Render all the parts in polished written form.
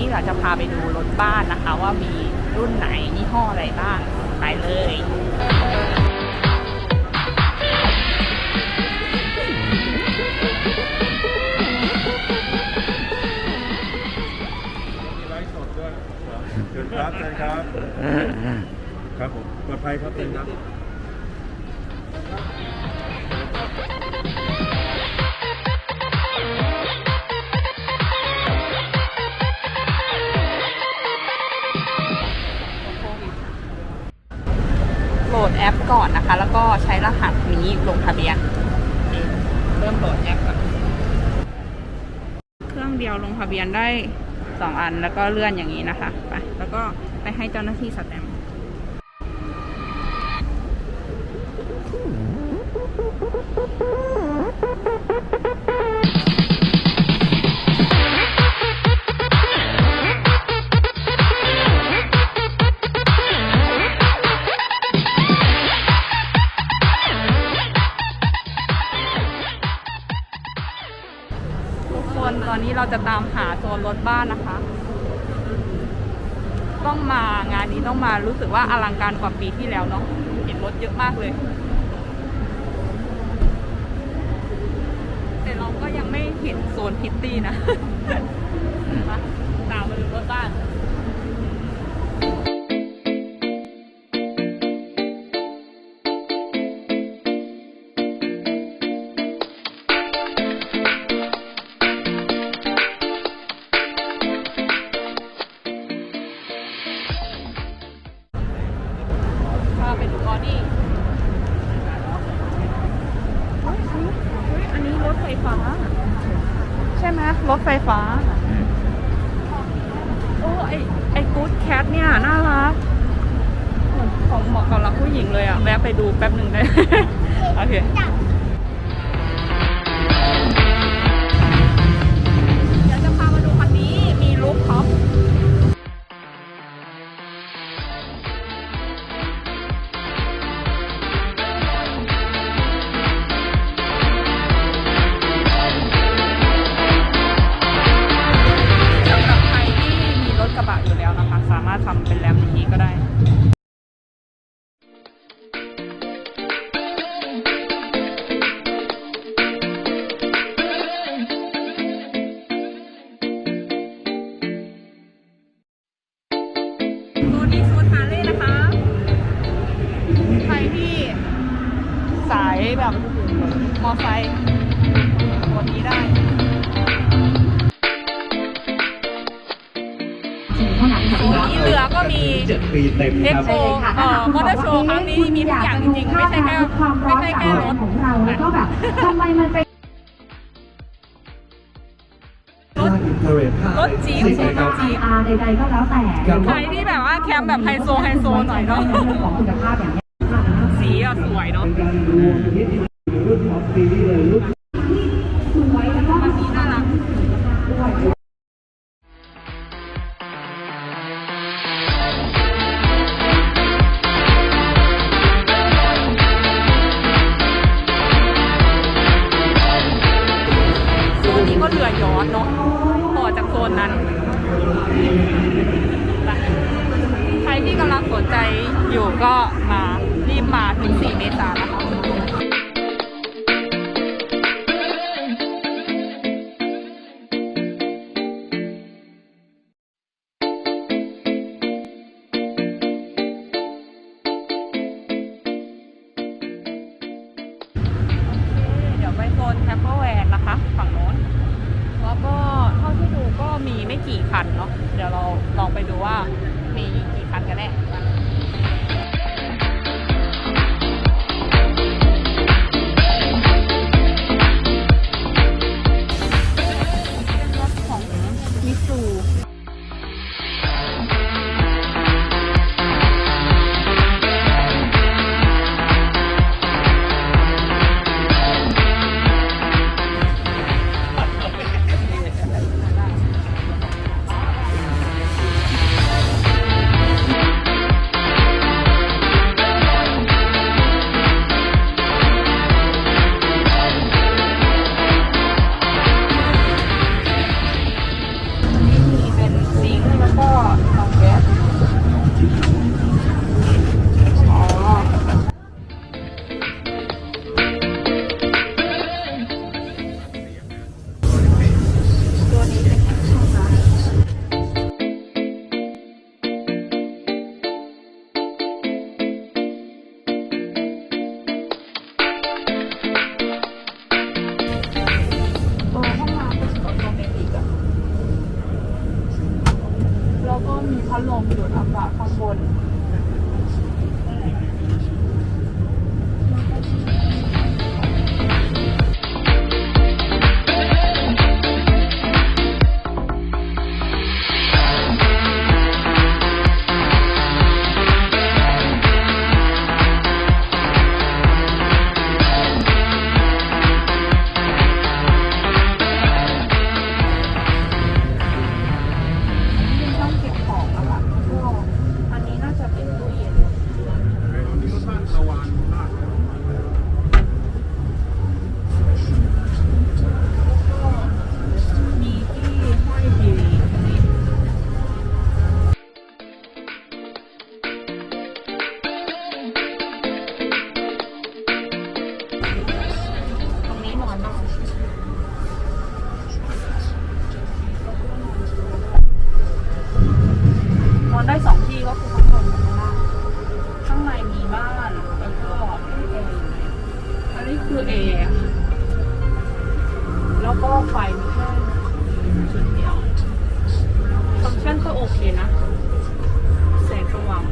นี้เราจะพาไปดูรถบ้านนะคะว่ามีรุ่นไหนยี่ห้ออะไรบ้างไปเลยเชิญครับเชิญครับครับผมปลอดภัยครับเชิญครับโหลดแอปก่อนนะคะแล้วก็ใช้รหัสนี้ลงทะเบียนเริ่มโหลดแอปก่อนเครื่องเดียวลงทะเบียนได้2 อันแล้วก็เลื่อนอย่างนี้นะคะไปแล้วก็ไปให้เจ้าหน้าที่สแตมป์ตอนนี้เราจะตามหาโซนรถบ้านนะคะต้องมางานนี้ต้องมารู้สึกว่าอลังการกว่าปีที่แล้วเนาะเห็นรถเยอะมากเลยแต่เราก็ยังไม่เห็นโซนพิตตี้นะมาตามมาดูรถบ้านไปดูบอดี้อันนี้รถไฟฟ้าใช่ไหมรถไฟฟ้าโอ้ไอ้กู๊ดแคทเนี่ยน่ารักของเหมาะกับเราผู้หญิงเลยอ่ะแวะไปดูแป๊บหนึ่งได้ โอเคเดี๋ยวจะพามาดูคันนี้มีรูฟท็อปสามารถทำเป็นแรมอย่างนี้ก็ได้ตัวนี้โซนฮาร์เลย์นะคะใครที่สายแบบมอไซค์ตัวนี้ได้ที่เหลือก็มีเอ็กโปมอเตอร์โชว์ครั้งนี้มีทุกอย่างจริงๆไม่ใช่แค่รถของเราแล้วก็แบบทำไมมันเป็นรถจี๊ปโซนจี๊ปใดๆก็แล้วแต่ใครที่แบบว่าแคมป์แบบไฮโซหน่อยเนาะของคุณภาพอย่างนี้สีอ่ะสวยเนาะสวยแล้วก็สีน่ารักก็เรือย้อนเนาะต่อจากโซนนั้นใครที่กำลังสนใจอยู่ก็มารีบมาถึง4 เมษายนนะคะเดี๋ยวไปโซนแคมเปอร์แวนนะคะฝั่งโน้นแล้วก็เท่าที่ดูก็มีไม่กี่คันเนาะเดี๋ยวเราลองไปดูว่ามีกี่คันกันแน่เป็นรถของมิซู โ มีพัดลมดูดอากาศข้างบนได้2ที่ก็คือข้างบนกับข้างล่างข้างในมีบ้านแล้วก็ที่แอร์อันนี้คือแอร์แล้วก็ไฟมีแค่จุดเดียวฟังก์ชันก็โอเคนะแสงสว่าง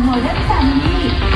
โมเดิร์นแฟมิลี่